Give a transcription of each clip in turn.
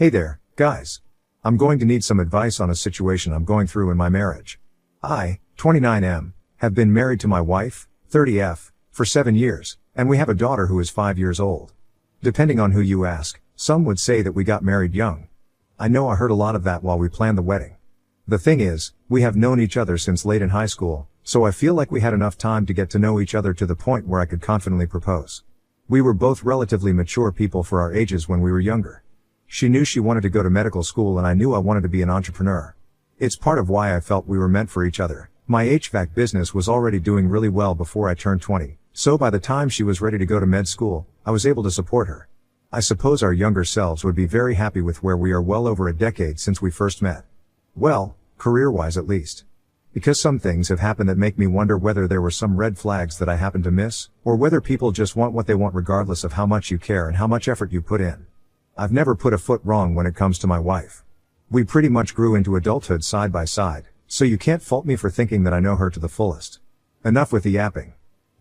Hey there, guys. I'm going to need some advice on a situation I'm going through in my marriage. I, 29M, have been married to my wife, 30F, for 7 years, and we have a daughter who is 5 years old. Depending on who you ask, some would say that we got married young. I know I heard a lot of that while we planned the wedding. The thing is, we have known each other since late in high school, so I feel like we had enough time to get to know each other to the point where I could confidently propose. We were both relatively mature people for our ages when we were younger. She knew she wanted to go to medical school and I knew I wanted to be an entrepreneur. It's part of why I felt we were meant for each other. My HVAC business was already doing really well before I turned 20, so by the time she was ready to go to med school, I was able to support her. I suppose our younger selves would be very happy with where we are well over a decade since we first met. Well, career-wise at least. Because some things have happened that make me wonder whether there were some red flags that I happened to miss, or whether people just want what they want regardless of how much you care and how much effort you put in. I've never put a foot wrong when it comes to my wife. We pretty much grew into adulthood side by side, so you can't fault me for thinking that I know her to the fullest. Enough with the yapping.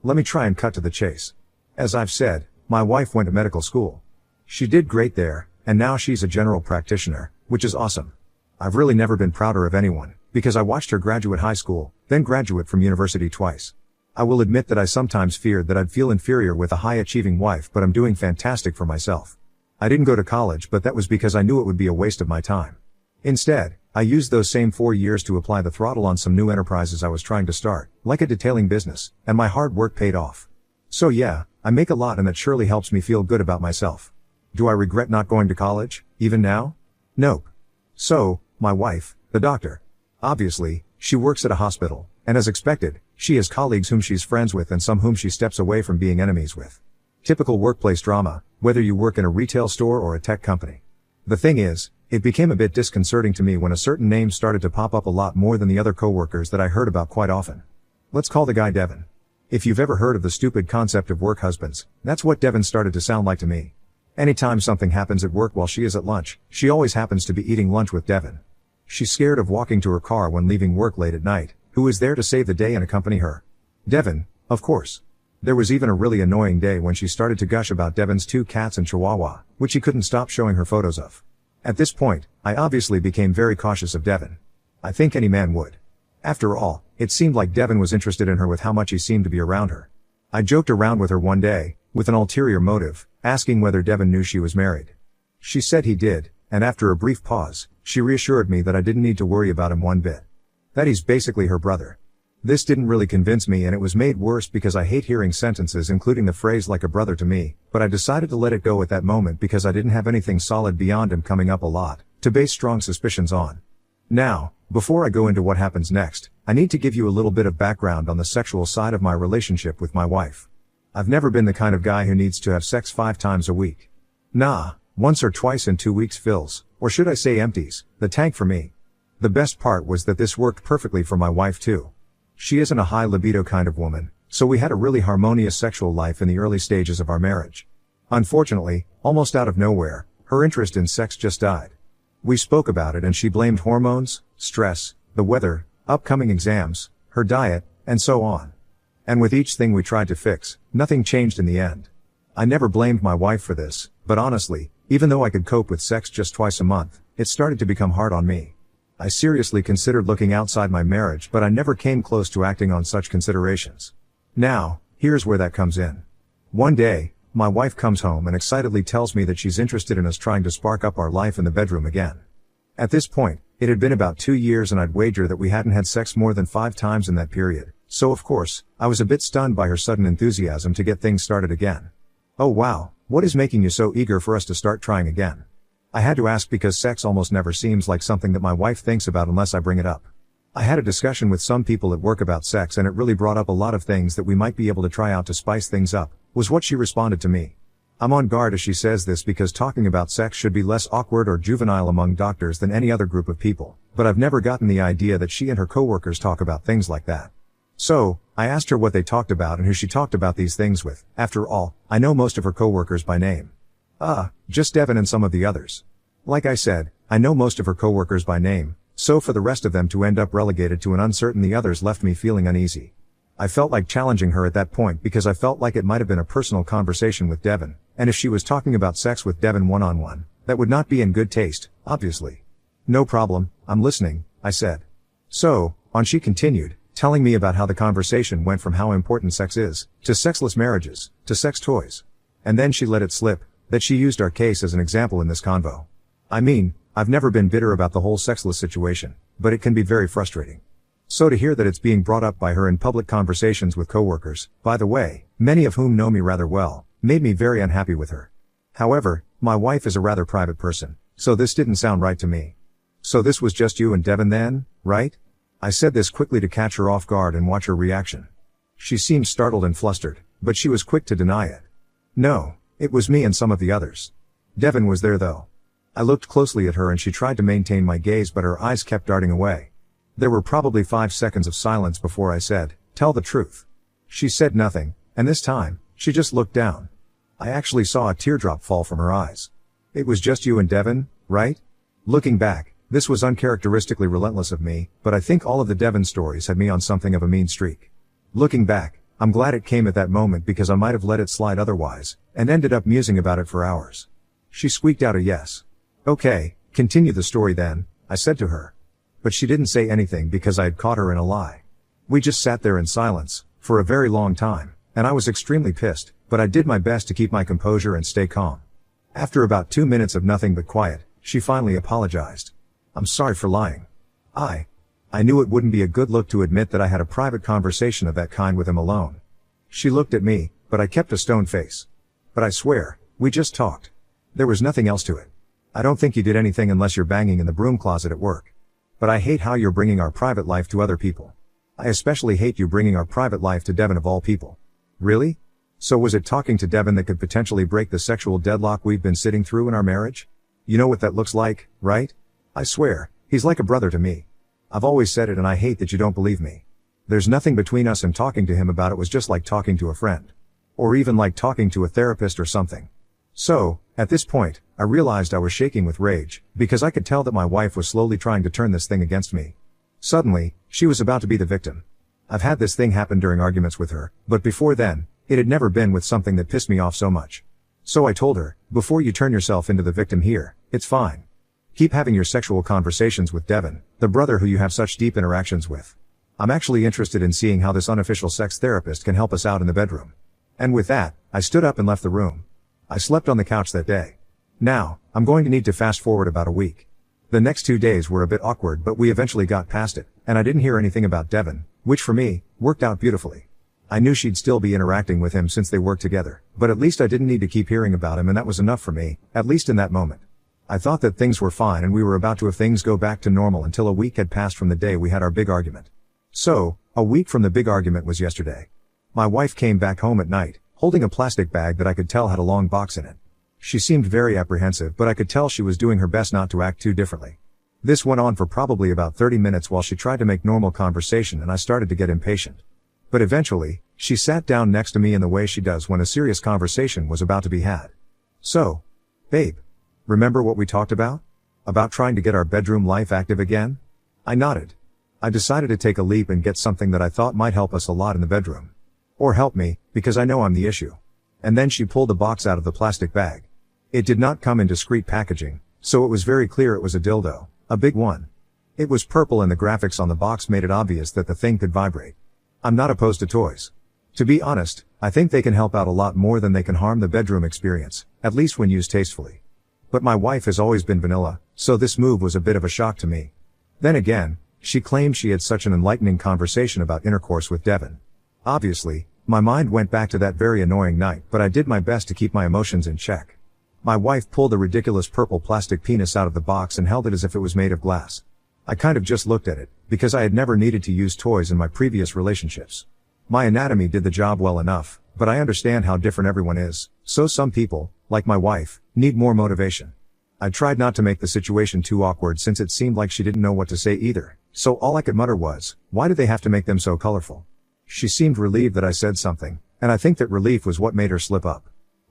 Let me try and cut to the chase. As I've said, my wife went to medical school. She did great there, and now she's a general practitioner, which is awesome. I've really never been prouder of anyone, because I watched her graduate high school, then graduate from university twice. I will admit that I sometimes feared that I'd feel inferior with a high-achieving wife, but I'm doing fantastic for myself. I didn't go to college, but that was because I knew it would be a waste of my time. Instead, I used those same 4 years to apply the throttle on some new enterprises I was trying to start, like a detailing business, and my hard work paid off. So yeah, I make a lot and that surely helps me feel good about myself. Do I regret not going to college, even now? Nope. So, my wife, the doctor. Obviously, she works at a hospital, and as expected, she has colleagues whom she's friends with and some whom she steps away from being enemies with. Typical workplace drama, whether you work in a retail store or a tech company. The thing is, it became a bit disconcerting to me when a certain name started to pop up a lot more than the other coworkers that I heard about quite often. Let's call the guy Devin. If you've ever heard of the stupid concept of work husbands, that's what Devin started to sound like to me. Anytime something happens at work while she is at lunch, she always happens to be eating lunch with Devin. She's scared of walking to her car when leaving work late at night. Who is there to save the day and accompany her? Devin, of course. There was even a really annoying day when she started to gush about Devin's 2 cats and Chihuahua, which he couldn't stop showing her photos of. At this point, I obviously became very cautious of Devin. I think any man would. After all, it seemed like Devin was interested in her with how much he seemed to be around her. I joked around with her one day, with an ulterior motive, asking whether Devin knew she was married. She said he did, and after a brief pause, she reassured me that I didn't need to worry about him one bit. That he's basically her brother. This didn't really convince me, and it was made worse because I hate hearing sentences including the phrase like a brother to me, but I decided to let it go at that moment because I didn't have anything solid beyond him coming up a lot to base strong suspicions on. Now, before I go into what happens next, I need to give you a little bit of background on the sexual side of my relationship with my wife. I've never been the kind of guy who needs to have sex 5 times a week. Nah, once or twice in 2 weeks fills, or should I say empties, the tank for me. The best part was that this worked perfectly for my wife too. She isn't a high libido kind of woman, so we had a really harmonious sexual life in the early stages of our marriage. Unfortunately, almost out of nowhere, her interest in sex just died. We spoke about it and she blamed hormones, stress, the weather, upcoming exams, her diet, and so on. And with each thing we tried to fix, nothing changed in the end. I never blamed my wife for this, but honestly, even though I could cope with sex just twice a month, it started to become hard on me. I seriously considered looking outside my marriage, but I never came close to acting on such considerations. Now, here's where that comes in. One day, my wife comes home and excitedly tells me that she's interested in us trying to spark up our life in the bedroom again. At this point, it had been about 2 years and I'd wager that we hadn't had sex more than 5 times in that period, so of course, I was a bit stunned by her sudden enthusiasm to get things started again. Oh wow, what is making you so eager for us to start trying again? I had to ask because sex almost never seems like something that my wife thinks about unless I bring it up. I had a discussion with some people at work about sex and it really brought up a lot of things that we might be able to try out to spice things up, was what she responded to me. I'm on guard as she says this because talking about sex should be less awkward or juvenile among doctors than any other group of people, but I've never gotten the idea that she and her coworkers talk about things like that. So, I asked her what they talked about and who she talked about these things with. After all, I know most of her coworkers by name. Just Devin and some of the others. Like I said, I know most of her coworkers by name, so for the rest of them to end up relegated to an uncertain the others left me feeling uneasy. I felt like challenging her at that point because I felt like it might have been a personal conversation with Devin, and if she was talking about sex with Devin one-on-one, That would not be in good taste, obviously. No problem, I'm listening, I said. So, on she continued, telling me about how the conversation went from how important sex is, to sexless marriages, to sex toys. And then she let it slip, that she used our case as an example in this convo. I mean, I've never been bitter about the whole sexless situation, but it can be very frustrating. So to hear that it's being brought up by her in public conversations with coworkers, by the way, many of whom know me rather well, made me very unhappy with her. However, my wife is a rather private person, so this didn't sound right to me. So this was just you and Devin then, right? I said this quickly to catch her off guard and watch her reaction. She seemed startled and flustered, but she was quick to deny it. No, it was me and some of the others. Devin was there though. I looked closely at her and she tried to maintain my gaze, but her eyes kept darting away. There were probably 5 seconds of silence before I said, "Tell the truth." She said nothing, and this time, she just looked down. I actually saw a teardrop fall from her eyes. It was just you and Devin, right? Looking back, this was uncharacteristically relentless of me, but I think all of the Devin stories had me on something of a mean streak. Looking back, I'm glad it came at that moment because I might have let it slide otherwise, and ended up musing about it for hours. She squeaked out a yes. "Okay, continue the story then," I said to her. But she didn't say anything because I had caught her in a lie. We just sat there in silence, for a very long time, and I was extremely pissed, but I did my best to keep my composure and stay calm. After about 2 minutes of nothing but quiet, she finally apologized. "I'm sorry for lying. I knew it wouldn't be a good look to admit that I had a private conversation of that kind with him alone." She looked at me, but I kept a stone face. "But I swear, we just talked. There was nothing else to it. I don't think you did anything unless you're banging in the broom closet at work. But I hate how you're bringing our private life to other people. I especially hate you bringing our private life to Devin of all people." "Really? So was it talking to Devin that could potentially break the sexual deadlock we've been sitting through in our marriage? You know what that looks like, right? I swear, he's like a brother to me. I've always said it and I hate that you don't believe me. There's nothing between us, and talking to him about it was just like talking to a friend. Or even like talking to a therapist or something." So, at this point, I realized I was shaking with rage, because I could tell that my wife was slowly trying to turn this thing against me. Suddenly, she was about to be the victim. I've had this thing happen during arguments with her, but before then, it had never been with something that pissed me off so much. So I told her, "Before you turn yourself into the victim here, it's fine. Keep having your sexual conversations with Devin, the brother who you have such deep interactions with. I'm actually interested in seeing how this unofficial sex therapist can help us out in the bedroom." And with that, I stood up and left the room. I slept on the couch that day. Now, I'm going to need to fast forward about a week. The next 2 days were a bit awkward, but we eventually got past it, and I didn't hear anything about Devin, which for me, worked out beautifully. I knew she'd still be interacting with him since they worked together, but at least I didn't need to keep hearing about him, and that was enough for me, at least in that moment. I thought that things were fine and we were about to have things go back to normal until a week had passed from the day we had our big argument. So, a week from the big argument was yesterday. My wife came back home at night, holding a plastic bag that I could tell had a long box in it. She seemed very apprehensive, but I could tell she was doing her best not to act too differently. This went on for probably about 30 minutes while she tried to make normal conversation, and I started to get impatient. But eventually, she sat down next to me in the way she does when a serious conversation was about to be had. "So, babe, remember what we talked about? About trying to get our bedroom life active again?" I nodded. I decided to take a leap and get something that I thought might help us a lot in the bedroom. Or help me, because I know I'm the issue. And then she pulled the box out of the plastic bag. It did not come in discreet packaging, so it was very clear it was a dildo, a big one. It was purple and the graphics on the box made it obvious that the thing could vibrate. I'm not opposed to toys. To be honest, I think they can help out a lot more than they can harm the bedroom experience, at least when used tastefully. But my wife has always been vanilla, so this move was a bit of a shock to me. Then again, she claimed she had such an enlightening conversation about intercourse with Devin. Obviously, my mind went back to that very annoying night, but I did my best to keep my emotions in check. My wife pulled the ridiculous purple plastic penis out of the box and held it as if it was made of glass. I kind of just looked at it, because I had never needed to use toys in my previous relationships. My anatomy did the job well enough, but I understand how different everyone is, so some people, like my wife, need more motivation. I tried not to make the situation too awkward since it seemed like she didn't know what to say either, so all I could mutter was, "Why do they have to make them so colorful?" She seemed relieved that I said something, and I think that relief was what made her slip up.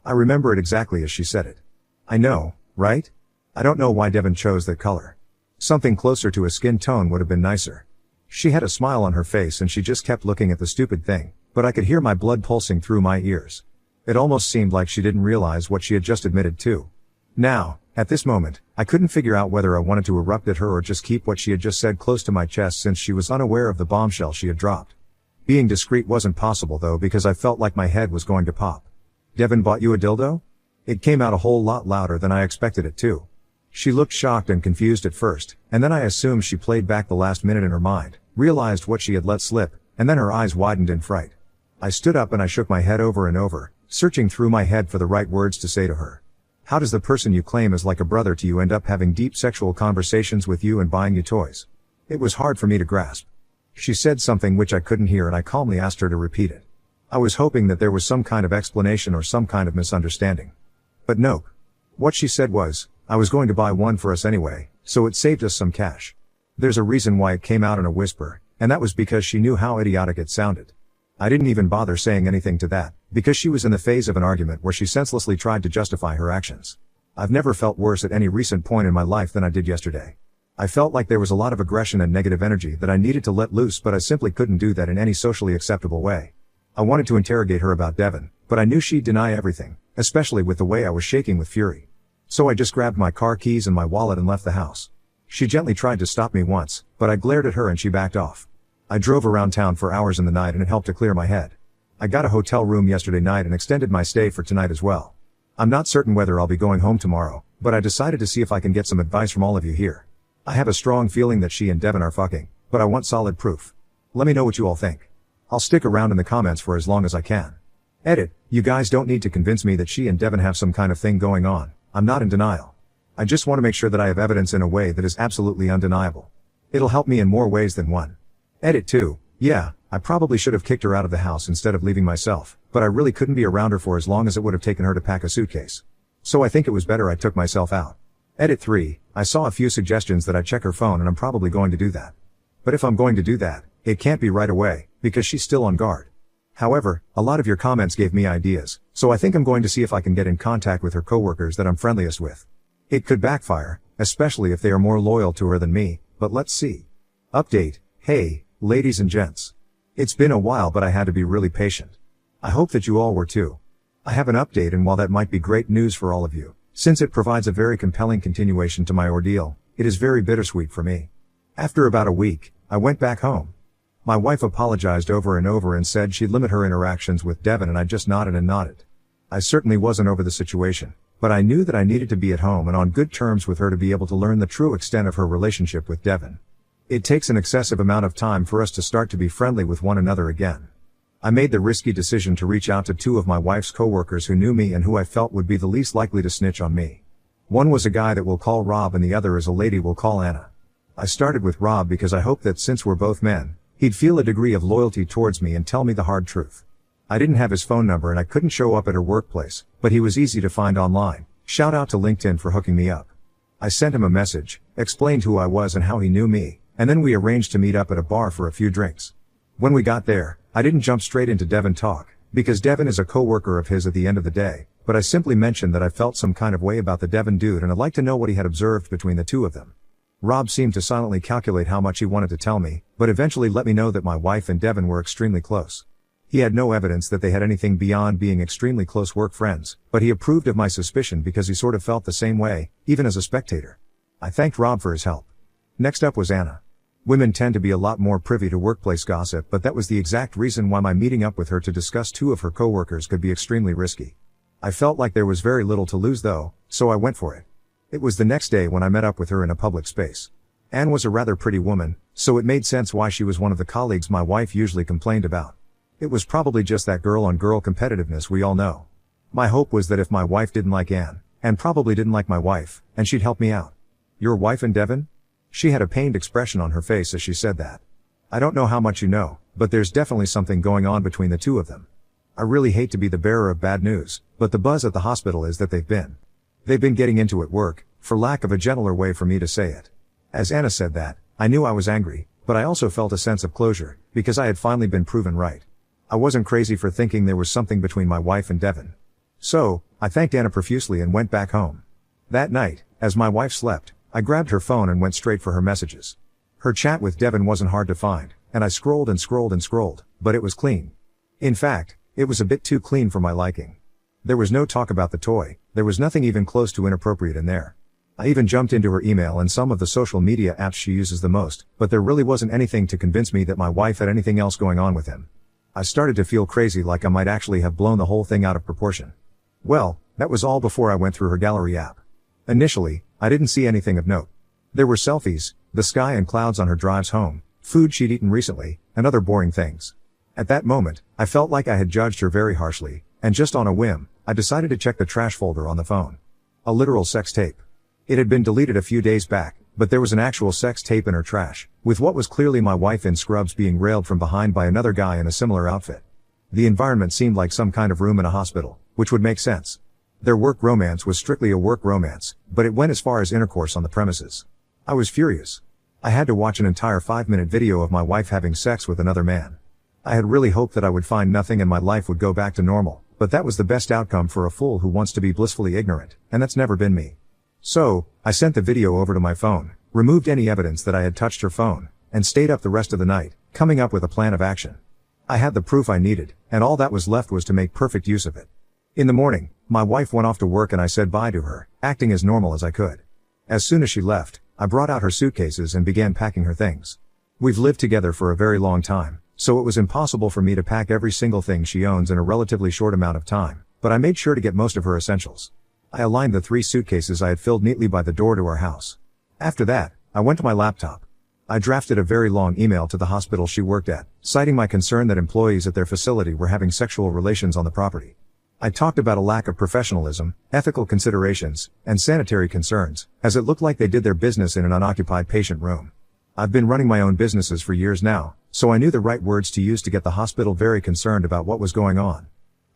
I remember it exactly as she said it. "I know, right? I don't know why Devin chose that color. Something closer to a skin tone would have been nicer." She had a smile on her face and she just kept looking at the stupid thing, but I could hear my blood pulsing through my ears. It almost seemed like she didn't realize what she had just admitted to. Now, At this moment, I couldn't figure out whether I wanted to erupt at her or just keep what she had just said close to my chest since she was unaware of the bombshell she had dropped. Being discreet wasn't possible though because I felt like my head was going to pop. "Devin bought you a dildo?" It came out a whole lot louder than I expected it to. She looked shocked and confused at first, and then I assumed she played back the last minute in her mind, realized what she had let slip, and then her eyes widened in fright. I stood up and I shook my head over and over, searching through my head for the right words to say to her. How does the person you claim is like a brother to you end up having deep sexual conversations with you and buying you toys? It was hard for me to grasp. She said something which I couldn't hear and I calmly asked her to repeat it. I was hoping that there was some kind of explanation or some kind of misunderstanding. But nope. What she said was, I was going to buy one for us anyway, so it saved us some cash. There's a reason why it came out in a whisper, and that was because she knew how idiotic it sounded. I didn't even bother saying anything to that, because she was in the phase of an argument where she senselessly tried to justify her actions. I've never felt worse at any recent point in my life than I did yesterday. I felt like there was a lot of aggression and negative energy that I needed to let loose, but I simply couldn't do that in any socially acceptable way. I wanted to interrogate her about Devin, but I knew she'd deny everything, especially with the way I was shaking with fury. So I just grabbed my car keys and my wallet and left the house. She gently tried to stop me once, but I glared at her and she backed off. I drove around town for hours in the night and it helped to clear my head. I got a hotel room yesterday night and extended my stay for tonight as well. I'm not certain whether I'll be going home tomorrow, but I decided to see if I can get some advice from all of you here. I have a strong feeling that she and Devin are fucking, but I want solid proof. Let me know what you all think. I'll stick around in the comments for as long as I can. Edit, you guys don't need to convince me that she and Devin have some kind of thing going on. I'm not in denial. I just want to make sure that I have evidence in a way that is absolutely undeniable. It'll help me in more ways than one. Edit 2. Yeah, I probably should have kicked her out of the house instead of leaving myself, but I really couldn't be around her for as long as it would have taken her to pack a suitcase. So I think it was better I took myself out. Edit 3. I saw a few suggestions that I check her phone and I'm probably going to do that. But if I'm going to do that, it can't be right away, because she's still on guard. However, a lot of your comments gave me ideas, so I think I'm going to see if I can get in contact with her coworkers that I'm friendliest with. It could backfire, especially if they are more loyal to her than me, but let's see. Update. Hey, ladies and gents. It's been a while but I had to be really patient. I hope that you all were too. I have an update, and while that might be great news for all of you, since it provides a very compelling continuation to my ordeal, it is very bittersweet for me. After about a week, I went back home. My wife apologized over and over and said she'd limit her interactions with Devin, and I just nodded and nodded. I certainly wasn't over the situation, but I knew that I needed to be at home and on good terms with her to be able to learn the true extent of her relationship with Devin. It takes an excessive amount of time for us to start to be friendly with one another again. I made the risky decision to reach out to two of my wife's coworkers who knew me and who I felt would be the least likely to snitch on me. One was a guy that we'll call Rob and the other is a lady we'll call Anna. I started with Rob because I hoped that since we're both men, he'd feel a degree of loyalty towards me and tell me the hard truth. I didn't have his phone number and I couldn't show up at her workplace, but he was easy to find online. Shout out to LinkedIn for hooking me up. I sent him a message, explained who I was and how he knew me, and then we arranged to meet up at a bar for a few drinks. When we got there, I didn't jump straight into Devin talk, because Devin is a coworker of his at the end of the day, but I simply mentioned that I felt some kind of way about the Devin dude and I'd like to know what he had observed between the two of them. Rob seemed to silently calculate how much he wanted to tell me, but eventually let me know that my wife and Devin were extremely close. He had no evidence that they had anything beyond being extremely close work friends, but he approved of my suspicion because he sort of felt the same way, even as a spectator. I thanked Rob for his help. Next up was Anna. Women tend to be a lot more privy to workplace gossip, but that was the exact reason why my meeting up with her to discuss two of her coworkers could be extremely risky. I felt like there was very little to lose though, so I went for it. It was the next day when I met up with her in a public space. Anne was a rather pretty woman, so it made sense why she was one of the colleagues my wife usually complained about. It was probably just that girl-on-girl competitiveness we all know. My hope was that if my wife didn't like Anne, Anne probably didn't like my wife, and she'd help me out. Your wife and Devin? She had a pained expression on her face as she said that. I don't know how much you know, but there's definitely something going on between the two of them. I really hate to be the bearer of bad news, but the buzz at the hospital is that they've been getting into it work, for lack of a gentler way for me to say it. As Anna said that, I knew I was angry, but I also felt a sense of closure, because I had finally been proven right. I wasn't crazy for thinking there was something between my wife and Devin. So, I thanked Anna profusely and went back home. That night, as my wife slept, I grabbed her phone and went straight for her messages. Her chat with Devin wasn't hard to find, and I scrolled and scrolled and scrolled, but it was clean. In fact, it was a bit too clean for my liking. There was no talk about the toy, there was nothing even close to inappropriate in there. I even jumped into her email and some of the social media apps she uses the most, but there really wasn't anything to convince me that my wife had anything else going on with him. I started to feel crazy, like I might actually have blown the whole thing out of proportion. Well, that was all before I went through her gallery app. Initially, I didn't see anything of note. There were selfies, the sky and clouds on her drives home, food she'd eaten recently, and other boring things. At that moment, I felt like I had judged her very harshly, and just on a whim, I decided to check the trash folder on the phone. A literal sex tape. It had been deleted a few days back, but there was an actual sex tape in her trash, with what was clearly my wife in scrubs being railed from behind by another guy in a similar outfit. The environment seemed like some kind of room in a hospital, which would make sense. Their work romance was strictly a work romance, but it went as far as intercourse on the premises. I was furious. I had to watch an entire 5-minute video of my wife having sex with another man. I had really hoped that I would find nothing and my life would go back to normal, but that was the best outcome for a fool who wants to be blissfully ignorant, and that's never been me. So, I sent the video over to my phone, removed any evidence that I had touched her phone, and stayed up the rest of the night, coming up with a plan of action. I had the proof I needed, and all that was left was to make perfect use of it. In the morning, my wife went off to work and I said bye to her, acting as normal as I could. As soon as she left, I brought out her suitcases and began packing her things. We've lived together for a very long time, so it was impossible for me to pack every single thing she owns in a relatively short amount of time, but I made sure to get most of her essentials. I aligned the 3 suitcases I had filled neatly by the door to our house. After that, I went to my laptop. I drafted a very long email to the hospital she worked at, citing my concern that employees at their facility were having sexual relations on the property. I talked about a lack of professionalism, ethical considerations, and sanitary concerns, as it looked like they did their business in an unoccupied patient room. I've been running my own businesses for years now, so I knew the right words to use to get the hospital very concerned about what was going on.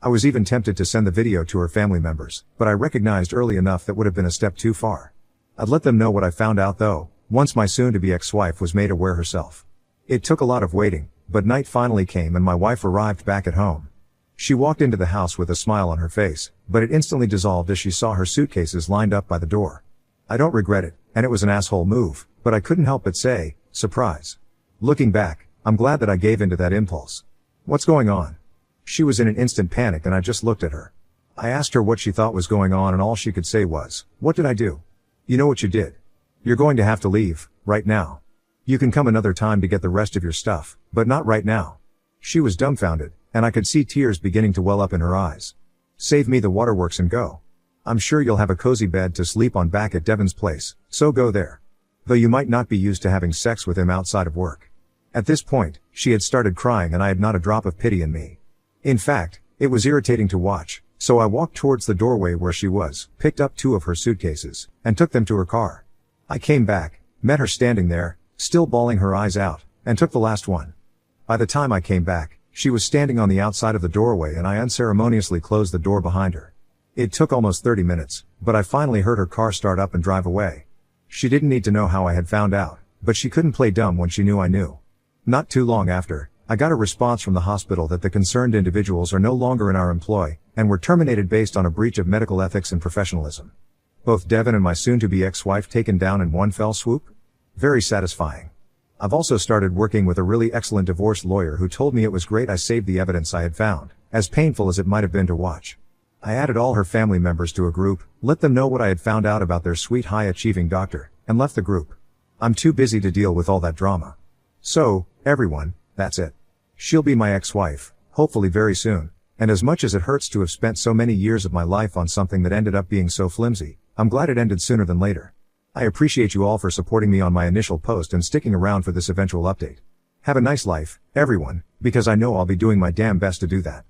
I was even tempted to send the video to her family members, but I recognized early enough that would have been a step too far. I'd let them know what I found out though, once my soon-to-be ex-wife was made aware herself. It took a lot of waiting, but night finally came and my wife arrived back at home. She walked into the house with a smile on her face, but it instantly dissolved as she saw her suitcases lined up by the door. I don't regret it, and it was an asshole move, but I couldn't help but say, surprise. Looking back, I'm glad that I gave into that impulse. What's going on? She was in an instant panic and I just looked at her. I asked her what she thought was going on and all she could say was, "What did I do?" "You know what you did. You're going to have to leave, right now. You can come another time to get the rest of your stuff, but not right now." She was dumbfounded, and I could see tears beginning to well up in her eyes. "Save me the waterworks and go. I'm sure you'll have a cozy bed to sleep on back at Devon's place, so go there. Though you might not be used to having sex with him outside of work." At this point, she had started crying and I had not a drop of pity in me. In fact, it was irritating to watch, so I walked towards the doorway where she was, picked up 2 of her suitcases, and took them to her car. I came back, met her standing there, still bawling her eyes out, and took the last one. By the time I came back, she was standing on the outside of the doorway and I unceremoniously closed the door behind her. It took almost 30 minutes, but I finally heard her car start up and drive away. She didn't need to know how I had found out, but she couldn't play dumb when she knew I knew. Not too long after, I got a response from the hospital that the concerned individuals are no longer in our employ, and were terminated based on a breach of medical ethics and professionalism. Both Devon and my soon-to-be ex-wife taken down in one fell swoop? Very satisfying. I've also started working with a really excellent divorce lawyer who told me it was great I saved the evidence I had found, as painful as it might have been to watch. I added all her family members to a group, let them know what I had found out about their sweet high-achieving doctor, and left the group. I'm too busy to deal with all that drama. So, everyone, that's it. She'll be my ex-wife, hopefully very soon, and as much as it hurts to have spent so many years of my life on something that ended up being so flimsy, I'm glad it ended sooner than later. I appreciate you all for supporting me on my initial post and sticking around for this eventual update. Have a nice life, everyone, because I know I'll be doing my damn best to do that.